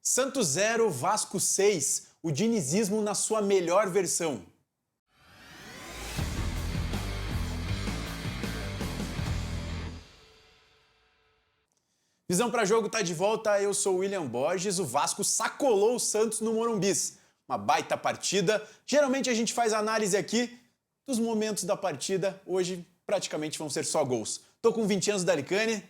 Santos 0, Vasco 6. O dinizismo na sua melhor versão. Visão para Jogo tá de volta, eu sou o William Borges. O Vasco sacolou o Santos no Morumbis. Uma baita partida. Geralmente a gente faz análise aqui dos momentos da partida. Hoje praticamente vão ser só gols. Tô com o Vincenzo Dalicani.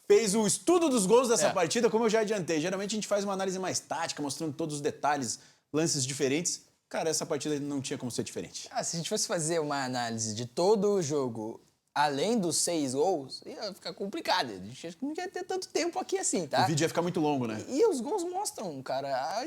Fez o estudo dos gols dessa partida, como eu já adiantei. Geralmente a gente faz uma análise mais tática, mostrando todos os detalhes, lances diferentes. Cara, essa partida não tinha como ser diferente. Se a gente fosse fazer uma análise de todo o jogo, além dos 6 gols, ia ficar complicado. A gente não ia ter tanto tempo aqui assim, tá? O vídeo ia ficar muito longo, né? E os gols mostram, cara,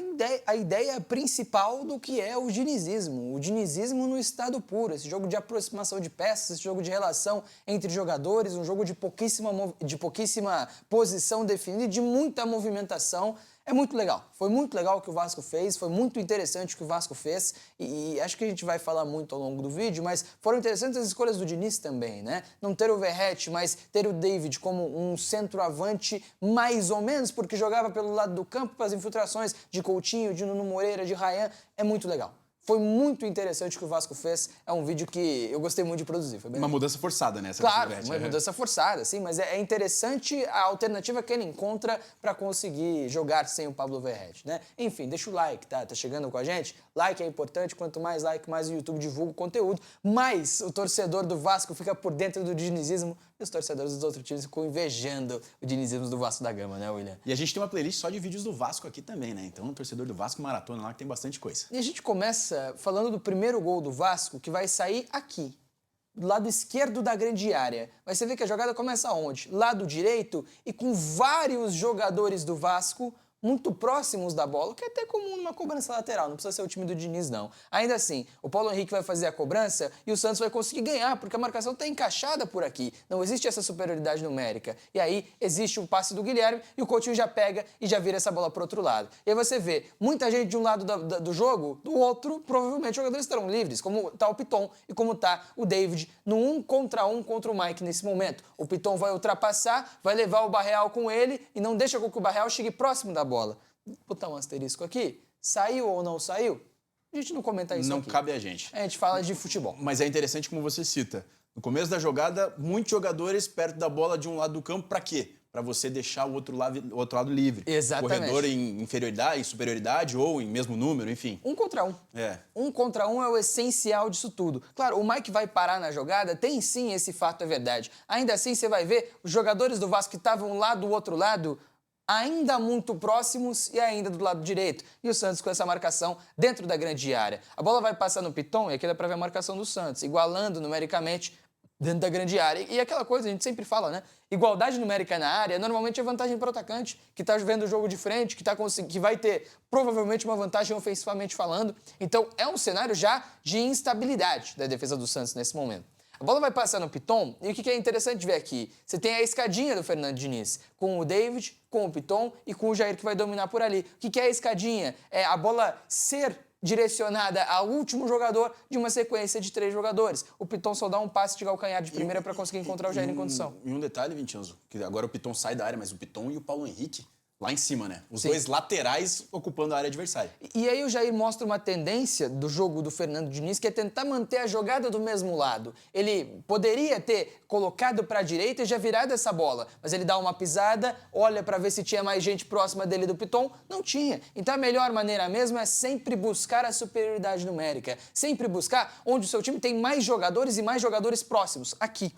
a ideia principal do que é o dinizismo. O dinizismo no estado puro. Esse jogo de aproximação de peças, esse jogo de relação entre jogadores, um jogo de pouquíssima posição definida e de muita movimentação. É muito legal. Foi muito legal o que o Vasco fez, foi muito interessante o que o Vasco fez e acho que a gente vai falar muito ao longo do vídeo, mas foram interessantes as escolhas do Diniz também, né? Não ter o Verratti, mas ter o David como um centroavante mais ou menos, porque jogava pelo lado do campo para as infiltrações de Coutinho, de Nuno Moreira, de Ryan, é muito legal. Foi muito interessante o que o Vasco fez. É um vídeo que eu gostei muito de produzir. Foi bem uma mudança forçada, né? Claro, uma mudança forçada, sim, mas é interessante a alternativa que ele encontra para conseguir jogar sem o Pablo Verratti, né? Enfim, deixa o like, tá? Tá chegando com a gente? Like é importante, quanto mais like, mais o YouTube divulga o conteúdo, mais o torcedor do Vasco fica por dentro do dinizismo e os torcedores dos outros times ficam invejando o dinizismo do Vasco da Gama, né, William? E a gente tem uma playlist só de vídeos do Vasco aqui também, né? Então, o torcedor do Vasco maratona lá que tem bastante coisa. E a gente começa falando do primeiro gol do Vasco, que vai sair aqui, do lado esquerdo da grande área. Mas você vê que a jogada começa onde? Lado direito e com vários jogadores do Vasco muito próximos da bola, que é até comum numa cobrança lateral, não precisa ser o time do Diniz, não. Ainda assim, o Paulo Henrique vai fazer a cobrança e o Santos vai conseguir ganhar, porque a marcação está encaixada por aqui. Não existe essa superioridade numérica. E aí, existe o passe do Guilherme e o Coutinho já pega e já vira essa bola pro outro lado. E aí você vê muita gente de um lado do jogo, do outro, provavelmente os jogadores estarão livres, como tá o Piton e como tá o David no 1 contra o Mike nesse momento. O Piton vai ultrapassar, vai levar o Barreal com ele e não deixa com que o Barreal chegue próximo da bola. Vou botar um asterisco aqui. Saiu ou não saiu? A gente não comenta isso não aqui. Não cabe a gente. A gente fala de futebol. Mas é interessante como você cita. No começo da jogada, muitos jogadores perto da bola de um lado do campo, para quê? Para você deixar o outro lado livre. Exatamente. Corredor em inferioridade, em superioridade ou em mesmo número, enfim. 1 contra 1. É. 1 contra 1 é o essencial disso tudo. Claro, o Mike vai parar na jogada, tem sim esse fato, é verdade. Ainda assim, você vai ver os jogadores do Vasco que estavam lá do outro lado ainda muito próximos e ainda do lado direito. E o Santos com essa marcação dentro da grande área. A bola vai passar no Piton e aqui dá pra ver a marcação do Santos, igualando numericamente dentro da grande área. E aquela coisa, a gente sempre fala, né? Igualdade numérica na área normalmente é vantagem para o atacante, que tá vendo o jogo de frente, que vai ter provavelmente uma vantagem ofensivamente falando. Então é um cenário já de instabilidade da defesa do Santos nesse momento. A bola vai passar no Piton, e o que é interessante ver aqui? Você tem a escadinha do Fernando Diniz, com o David, com o Piton e com o Jair que vai dominar por ali. O que é a escadinha? É a bola ser direcionada ao último jogador de uma sequência de 3 jogadores. O Piton só dá um passe de calcanhar de primeira para conseguir encontrar o Jair em condição. E um detalhe, Vincenzo, que agora o Piton sai da área, mas o Piton e o Paulo Henrique lá em cima, né? Os dois laterais ocupando a área adversária. E aí o Jair mostra uma tendência do jogo do Fernando Diniz, que é tentar manter a jogada do mesmo lado. Ele poderia ter colocado para a direita e já virado essa bola, mas ele dá uma pisada, olha para ver se tinha mais gente próxima dele do Piton, não tinha. Então a melhor maneira mesmo é sempre buscar a superioridade numérica, sempre buscar onde o seu time tem mais jogadores e mais jogadores próximos, aqui.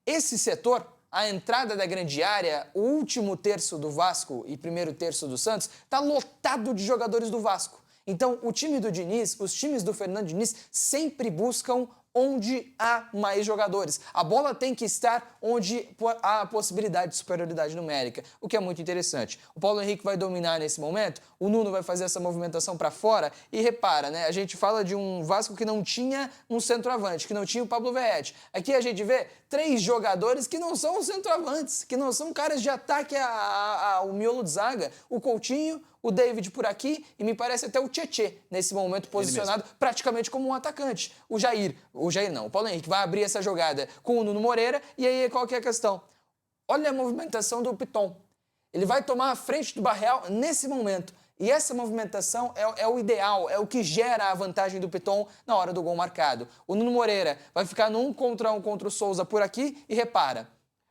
Esse setor, a entrada da grande área, o último terço do Vasco e primeiro terço do Santos, está lotado de jogadores do Vasco. Então, o time do Diniz, os times do Fernando Diniz sempre buscam onde há mais jogadores. A bola tem que estar onde há a possibilidade de superioridade numérica, o que é muito interessante. O Paulo Henrique vai dominar nesse momento, o Nuno vai fazer essa movimentação para fora e repara, né? A gente fala de um Vasco que não tinha um centroavante, que não tinha o Pablo Verratti. Aqui a gente vê 3 jogadores que não são centroavantes, que não são caras de ataque ao miolo de zaga. O Coutinho, o David por aqui e me parece até o Tchê nesse momento posicionado praticamente como um atacante. O Paulo Henrique vai abrir essa jogada com o Nuno Moreira e aí qual que é a questão? Olha a movimentação do Piton. Ele vai tomar a frente do Barreal nesse momento. E essa movimentação é o ideal, é o que gera a vantagem do Piton na hora do gol marcado. O Nuno Moreira vai ficar no 1 contra 1 contra o Souza por aqui e repara,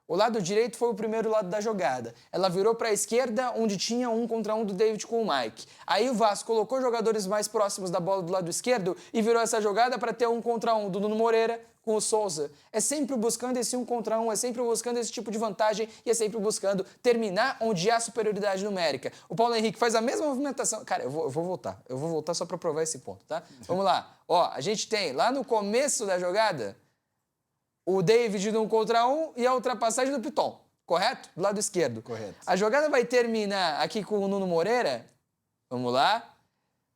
o lado direito foi o primeiro lado da jogada. Ela virou para a esquerda, onde tinha 1 contra 1 do David com o Mike. Aí o Vasco colocou jogadores mais próximos da bola do lado esquerdo e virou essa jogada para ter 1 contra 1 do Nuno Moreira com o Souza. É sempre buscando esse 1 contra 1, é sempre buscando esse tipo de vantagem e é sempre buscando terminar onde há superioridade numérica. O Paulo Henrique faz a mesma movimentação. Cara, eu vou voltar só para provar esse ponto, tá? Vamos lá. Ó, a gente tem lá no começo da jogada o David no 1 contra 1 e a ultrapassagem do Piton, correto? Do lado esquerdo. Correto. A jogada vai terminar aqui com o Nuno Moreira, vamos lá,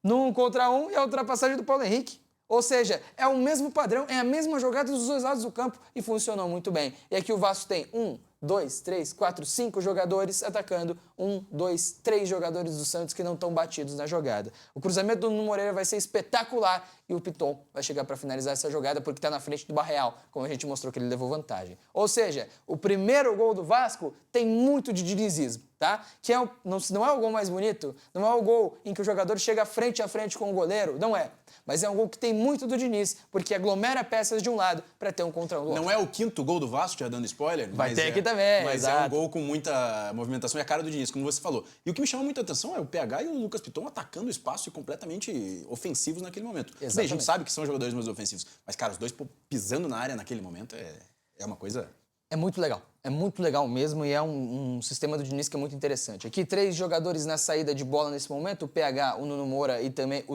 no 1 contra 1 e a ultrapassagem do Paulo Henrique. Ou seja, é o mesmo padrão, é a mesma jogada dos dois lados do campo e funcionou muito bem. E aqui o Vasco tem 1, 2, 3, 4, 5 jogadores atacando, 1, 2, 3 jogadores do Santos que não estão batidos na jogada. O cruzamento do Nuno Moreira vai ser espetacular e o Piton vai chegar para finalizar essa jogada porque está na frente do Barreal, como a gente mostrou que ele levou vantagem. Ou seja, o primeiro gol do Vasco tem muito de dinizismo, tá? Que não é o gol mais bonito, não é o gol em que o jogador chega frente a frente com o goleiro, não é. Mas é um gol que tem muito do Diniz, porque aglomera peças de um lado para ter um contra um do outro. Não é o 5º gol do Vasco, já dando spoiler. Vai ter aqui também, Mas exato. é um gol com muita movimentação e a cara do Diniz, como você falou. E o que me chama muita atenção é o PH e o Lucas Piton atacando o espaço e completamente ofensivos naquele momento. Bem, a gente sabe que são jogadores mais ofensivos, mas, cara, os dois pisando na área naquele momento é uma coisa... É muito legal mesmo e é um sistema do Diniz que é muito interessante. Aqui 3 jogadores na saída de bola nesse momento, o PH, o Nuno Moura e também o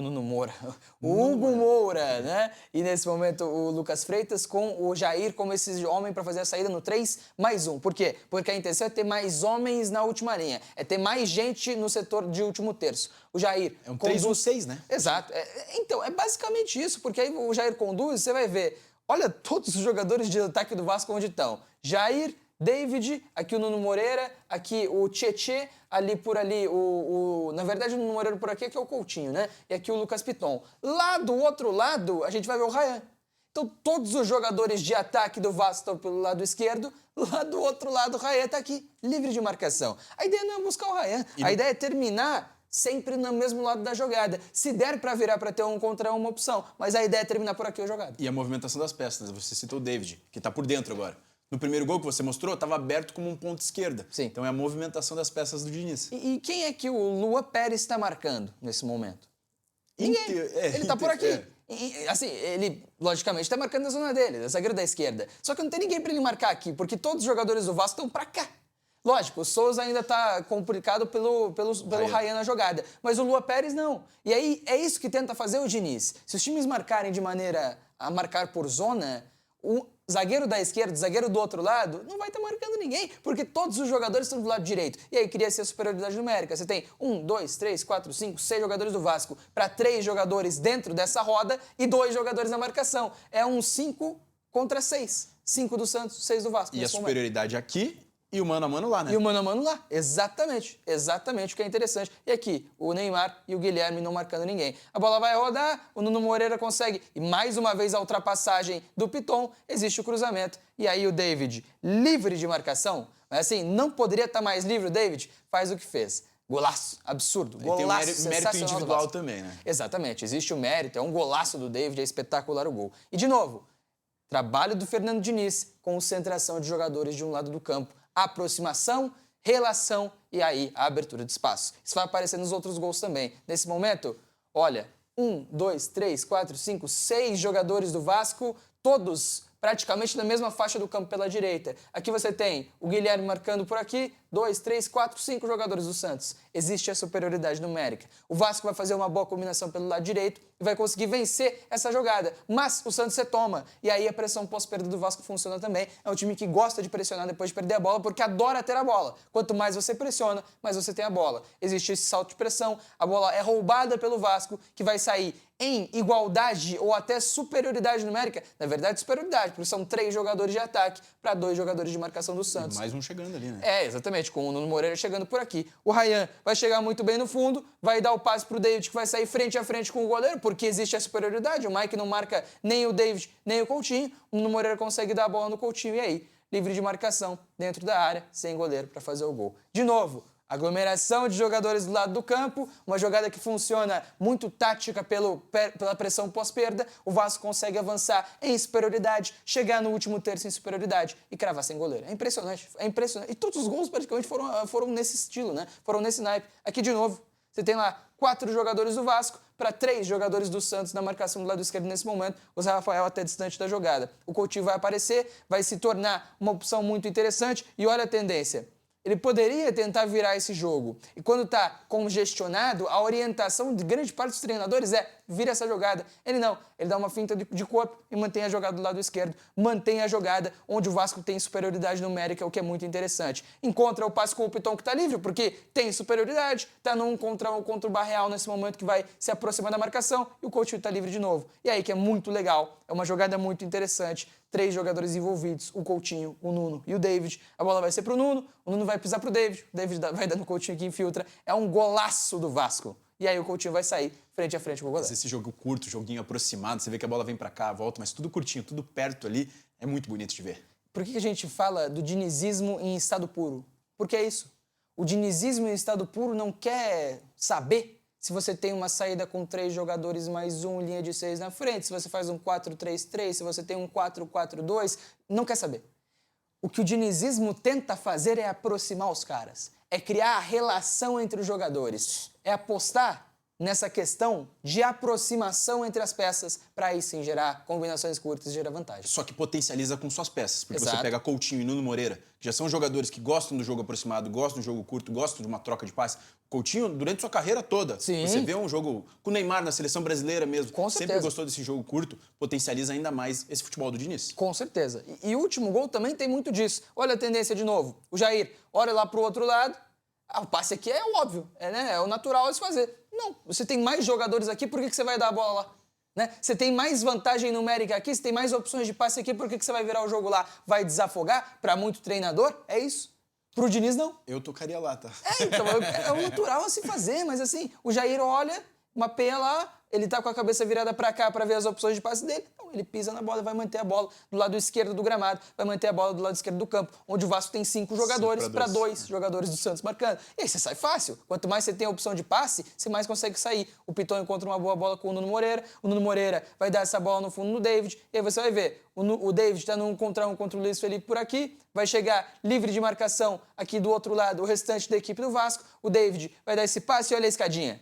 Hugo Moura, né? E nesse momento o Lucas Freitas com o Jair como esse homem para fazer a saída no 3+1. Por quê? Porque a intenção é ter mais homens na última linha, é ter mais gente no setor de último terço. O Jair É um conduz... 3-1-6, né? Exato. Então, é basicamente isso, porque aí o Jair conduz, você vai ver, olha todos os jogadores de ataque do Vasco onde estão. Jair, David, aqui o Nuno Moreira, aqui o Tietê, ali por ali, na verdade o Nuno Moreira por aqui é que é o Coutinho, né? E aqui o Lucas Piton. Lá do outro lado, a gente vai ver o Rayan. Então todos os jogadores de ataque do Vasco estão pelo lado esquerdo, lá do outro lado o Rayan está aqui, livre de marcação. A ideia não é buscar o Rayan, a ideia é terminar sempre no mesmo lado da jogada. Se der para virar para ter 1 contra 1, uma opção, mas a ideia é terminar por aqui a jogada. E a movimentação das peças, você citou o David, que tá por dentro agora. No primeiro gol que você mostrou, estava aberto como um ponto esquerda. Sim. Então é a movimentação das peças do Diniz. E quem é que o Lua Pérez está marcando nesse momento? Ninguém. Ele tá por aqui. E, assim, ele, logicamente, está marcando a zona dele, da zagueira da esquerda. Só que não tem ninguém para ele marcar aqui, porque todos os jogadores do Vasco estão para cá. Lógico, o Souza ainda está complicado pelo Rayan na jogada, mas o Lua Pérez não. E aí é isso que tenta fazer o Diniz. Se os times marcarem de maneira a marcar por zona, o zagueiro da esquerda, o zagueiro do outro lado, não vai estar marcando ninguém, porque todos os jogadores estão do lado direito. E aí cria-se a superioridade numérica. Você tem 1, 2, 3, 4, 5, 6 jogadores do Vasco para 3 jogadores dentro dessa roda e 2 jogadores na marcação. É um 5 contra 6. 5 do Santos, 6 do Vasco. E a superioridade aqui e o mano a mano lá, né? E o mano a mano lá, exatamente o que é interessante. E aqui, o Neymar e o Guilherme não marcando ninguém. A bola vai rodar, o Nuno Moreira consegue, e mais uma vez a ultrapassagem do Piton, existe o cruzamento. E aí o David, livre de marcação, mas assim, não poderia estar mais livre o David, faz o que fez. Golaço, absurdo, golaço, tem mérito individual também, né? Exatamente, existe o mérito, é um golaço do David, é espetacular o gol. E de novo, trabalho do Fernando Diniz, concentração de jogadores de um lado do campo, aproximação, relação e aí a abertura de espaço. Isso vai aparecer nos outros gols também. Nesse momento, olha, 1, 2, 3, 4, 5, 6 jogadores do Vasco, todos praticamente na mesma faixa do campo pela direita. Aqui você tem o Guilherme marcando por aqui, 2, 3, 4, 5 jogadores do Santos. Existe a superioridade numérica. O Vasco vai fazer uma boa combinação pelo lado direito e vai conseguir vencer essa jogada. Mas o Santos retoma. E aí a pressão pós-perda do Vasco funciona também. É um time que gosta de pressionar depois de perder a bola porque adora ter a bola. Quanto mais você pressiona, mais você tem a bola. Existe esse salto de pressão, a bola é roubada pelo Vasco, que vai sair em igualdade ou até superioridade numérica. Na verdade, superioridade, porque são 3 jogadores de ataque para 2 jogadores de marcação do Santos. E mais um chegando ali, né? É, exatamente, com o Nuno Moreira chegando por aqui. O Rayan vai chegar muito bem no fundo, vai dar o passe pro David, que vai sair frente a frente com o goleiro, porque existe a superioridade. O Mike não marca nem o David, nem o Coutinho. O Nuno Moreira consegue dar a bola no Coutinho e aí, livre de marcação, dentro da área, sem goleiro para fazer o gol. De novo, Aglomeração de jogadores do lado do campo, uma jogada que funciona muito tática pela pressão pós-perda. O Vasco consegue avançar em superioridade, chegar no último terço em superioridade e cravar sem goleiro. É impressionante, é impressionante. E todos os gols praticamente foram nesse estilo, né? Foram nesse naipe. Aqui de novo, você tem lá 4 jogadores do Vasco para 3 jogadores do Santos na marcação do lado esquerdo nesse momento. O Zé Rafael até distante da jogada. O Coutinho vai aparecer, vai se tornar uma opção muito interessante e olha a tendência. Ele poderia tentar virar esse jogo. E quando está congestionado, a orientação de grande parte dos treinadores é vira essa jogada. Ele não. Ele dá uma finta de corpo e mantém a jogada do lado esquerdo. Mantém a jogada onde o Vasco tem superioridade numérica, o que é muito interessante. Encontra o passe com o Piton que está livre, porque tem superioridade. Está num contra o Barreal nesse momento que vai se aproximar da marcação e o Coutinho está livre de novo. E aí que é muito legal. É uma jogada muito interessante. 3 jogadores envolvidos, o Coutinho, o Nuno e o David. A bola vai ser pro Nuno, o Nuno vai pisar pro David, o David vai dar no Coutinho que infiltra. É um golaço do Vasco. E aí o Coutinho vai sair frente a frente com o goleiro. Esse jogo curto, joguinho aproximado, você vê que a bola vem pra cá, volta, mas tudo curtinho, tudo perto ali, é muito bonito de ver. Por que a gente fala do dinizismo em estado puro? Porque é isso. O dinizismo em estado puro não quer saber se você tem uma saída com 3 jogadores mais um, linha de 6 na frente, se você faz um 4-3-3, se você tem um 4-4-2, não quer saber. O que o dinizismo tenta fazer é aproximar os caras, é criar a relação entre os jogadores, é apostar nessa questão de aproximação entre as peças para aí sim gerar combinações curtas e gerar vantagem. Só que potencializa com suas peças, porque Exato. você pega Coutinho e Nuno Moreira, que já são jogadores que gostam do jogo aproximado, gostam do jogo curto, gostam de uma troca de passe. Coutinho, durante sua carreira toda, Sim. você vê um jogo com o Neymar na seleção brasileira mesmo, Com sempre certeza. gostou desse jogo curto, potencializa ainda mais esse futebol do Diniz. Com certeza. E o último gol também tem muito disso. Olha a tendência de novo. O Jair olha lá pro outro lado. O passe aqui é óbvio, é o natural a se fazer. Não, você tem mais jogadores aqui, por que você vai dar a bola lá? Né? Você tem mais vantagem numérica aqui, você tem mais opções de passe aqui, por que você vai virar o jogo lá? Vai desafogar? Para muito treinador? É isso. Pro Diniz, não. Eu tocaria lá, tá? Então, é o natural a se fazer, mas assim, o Jair olha, mapeia lá, ele tá com a cabeça virada para cá para ver as opções de passe dele. Não, ele pisa na bola e vai manter a bola do lado esquerdo do gramado, vai manter a bola do lado esquerdo do campo, onde o Vasco tem 5 jogadores para 2 jogadores do Santos marcando. E aí você sai fácil. Quanto mais você tem a opção de passe, você mais consegue sair. O Piton encontra uma boa bola com o Nuno Moreira vai dar essa bola no fundo no David, e aí você vai ver, o David tá num contra o Luiz Felipe por aqui, vai chegar livre de marcação aqui do outro lado, o restante da equipe do Vasco, o David vai dar esse passe e olha a escadinha.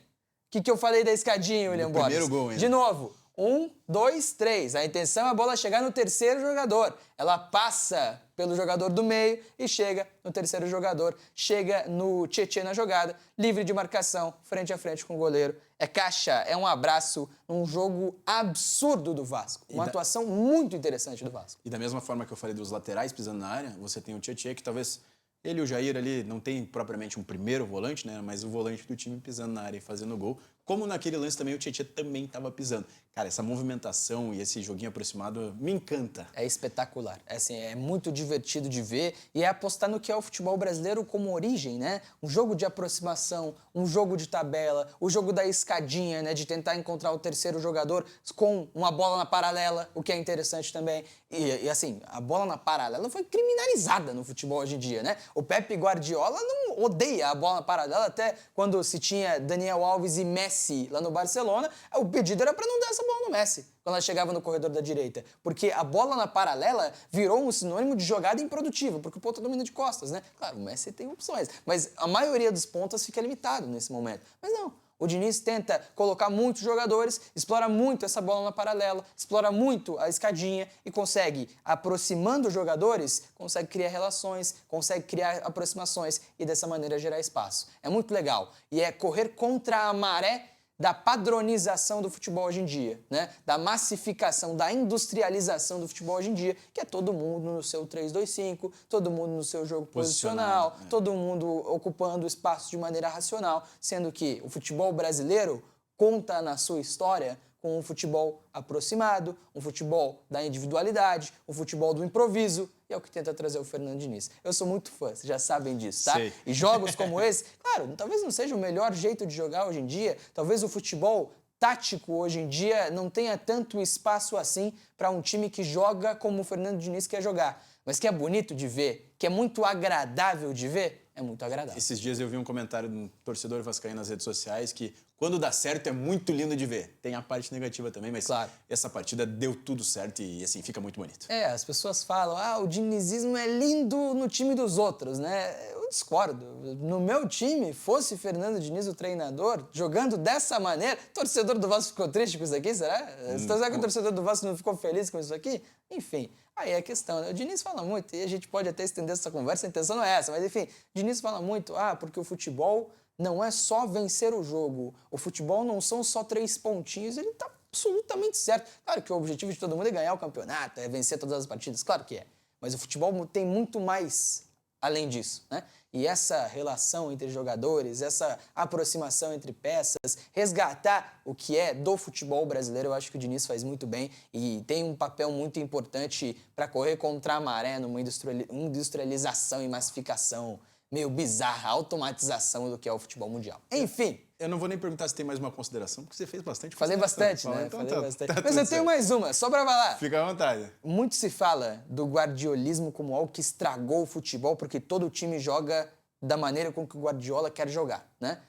O que eu falei da escadinha, William Borges? Primeiro gol ainda. De novo. 1, 2, 3. A intenção é a bola chegar no terceiro jogador. Ela passa pelo jogador do meio e chega no terceiro jogador. Chega no Tietê na jogada, livre de marcação, frente a frente com o goleiro. É caixa, é um abraço, um jogo absurdo do Vasco. Uma atuação muito interessante do Vasco. E da mesma forma que eu falei dos laterais pisando na área, você tem o Tietê, que talvez ele e o Jair ali não tem propriamente um primeiro volante, né? Mas o volante do time pisando na área e fazendo gol. Como naquele lance também o Tietê também estava pisando. Cara, essa movimentação e esse joguinho aproximado me encanta. É espetacular. É muito divertido de ver e é apostar no que é o futebol brasileiro como origem, né? Um jogo de aproximação, um jogo de tabela, o jogo da escadinha, né? De tentar encontrar o terceiro jogador com uma bola na paralela, o que é interessante também. E assim, a bola na paralela foi criminalizada no futebol hoje em dia, né? O Pepe Guardiola não odeia a bola na paralela, até quando se tinha Daniel Alves e Messi lá no Barcelona, o pedido era para não dar essa bola no Messi, quando ela chegava no corredor da direita. Porque a bola na paralela virou um sinônimo de jogada improdutiva, porque o ponta domina de costas, né? Claro, o Messi tem opções, mas a maioria dos pontas fica limitado nesse momento. Mas não. O Diniz tenta colocar muitos jogadores, explora muito essa bola na paralela, explora muito a escadinha e consegue, aproximando os jogadores, consegue criar relações, consegue criar aproximações e dessa maneira gerar espaço. É muito legal. E é correr contra a maré da padronização do futebol hoje em dia, né? Da massificação, da industrialização do futebol hoje em dia, que é todo mundo no seu 3-2-5, todo mundo no seu jogo posicional, todo mundo ocupando espaço de maneira racional, sendo que o futebol brasileiro conta na sua história com um futebol aproximado, um futebol da individualidade, um futebol do improviso, e é o que tenta trazer o Fernando Diniz. Eu sou muito fã, vocês já sabem disso, tá? Sei. E jogos como esse, claro, talvez não seja o melhor jeito de jogar hoje em dia, talvez o futebol tático hoje em dia não tenha tanto espaço assim para um time que joga como o Fernando Diniz quer jogar, mas que é bonito de ver, que é muito agradável de ver, é muito agradável. Esses dias eu vi um comentário de um torcedor vascaíno nas redes sociais que quando dá certo é muito lindo de ver. Tem a parte negativa também, mas Claro. essa partida deu tudo certo e assim, fica muito bonito. As pessoas falam, o dinizismo é lindo no time dos outros, né? Eu discordo. No meu time, fosse Fernando Diniz o treinador, jogando dessa maneira, o torcedor do Vasco ficou triste com isso aqui, será? Será que o torcedor do Vasco não ficou feliz com isso aqui? Enfim, aí é a questão, né? O Diniz fala muito, e a gente pode até estender essa conversa, a intenção não é essa, mas enfim, o Diniz fala muito, porque o futebol não é só vencer o jogo, o futebol não são só 3 pontinhos, ele tá absolutamente certo. Claro que o objetivo de todo mundo é ganhar o campeonato, é vencer todas as partidas, claro que é. Mas o futebol tem muito mais além disso, né? E essa relação entre jogadores, essa aproximação entre peças, resgatar o que é do futebol brasileiro, eu acho que o Diniz faz muito bem e tem um papel muito importante para correr contra a maré numa industrialização e massificação meio bizarra, automatização do que é o futebol mundial. Enfim. Eu não vou nem perguntar se tem mais uma consideração, porque você fez bastante Falei bastante, né? Então, Falei bastante. tá Mas eu tenho mais uma, só pra falar. Fica à vontade. Muito se fala do guardiolismo como algo que estragou o futebol, porque todo time joga da maneira com que o Guardiola quer jogar, né?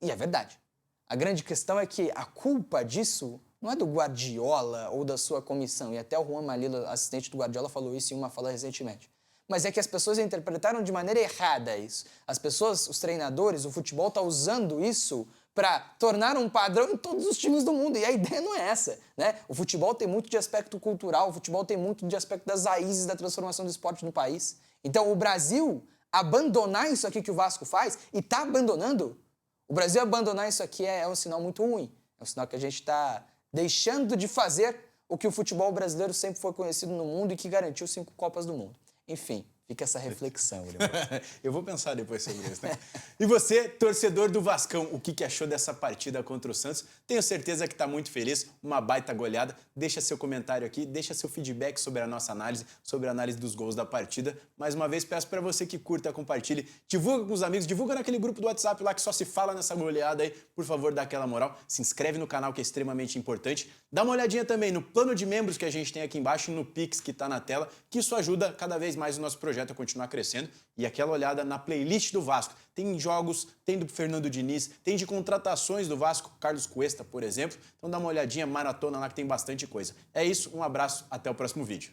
E é verdade. A grande questão é que a culpa disso não é do Guardiola ou da sua comissão, e até o Juan Malila, assistente do Guardiola, falou isso em uma fala recentemente. Mas é que as pessoas interpretaram de maneira errada isso. As pessoas, os treinadores, o futebol está usando isso para tornar um padrão em todos os times do mundo. E a ideia não é essa, né? O futebol tem muito de aspecto cultural, o futebol tem muito de aspecto das raízes da transformação do esporte no país. Então, o Brasil abandonar isso aqui que o Vasco faz, e está abandonando, o Brasil abandonar isso aqui é um sinal muito ruim. É um sinal que a gente está deixando de fazer o que o futebol brasileiro sempre foi conhecido no mundo e que garantiu 5 Copas do Mundo. Enfim, fica essa reflexão. Eu vou pensar depois sobre isso, né? E você, torcedor do Vascão, o que achou dessa partida contra o Santos? Tenho certeza que está muito feliz, uma baita goleada. Deixa seu comentário aqui, deixa seu feedback sobre a nossa análise, sobre a análise dos gols da partida. Mais uma vez, peço para você que curta, compartilhe, divulga com os amigos, divulga naquele grupo do WhatsApp lá que só se fala nessa goleada aí. Por favor, dá aquela moral. Se inscreve no canal que é extremamente importante. Dá uma olhadinha também no plano de membros que a gente tem aqui embaixo, no Pix que está na tela, que isso ajuda cada vez mais o nosso projeto a continuar crescendo. E aquela olhada na playlist do Vasco. Tem jogos, tem do Fernando Diniz, tem de contratações do Vasco, Carlos Cuesta, por exemplo. Então dá uma olhadinha, maratona lá que tem bastante coisa. É isso, um abraço, até o próximo vídeo.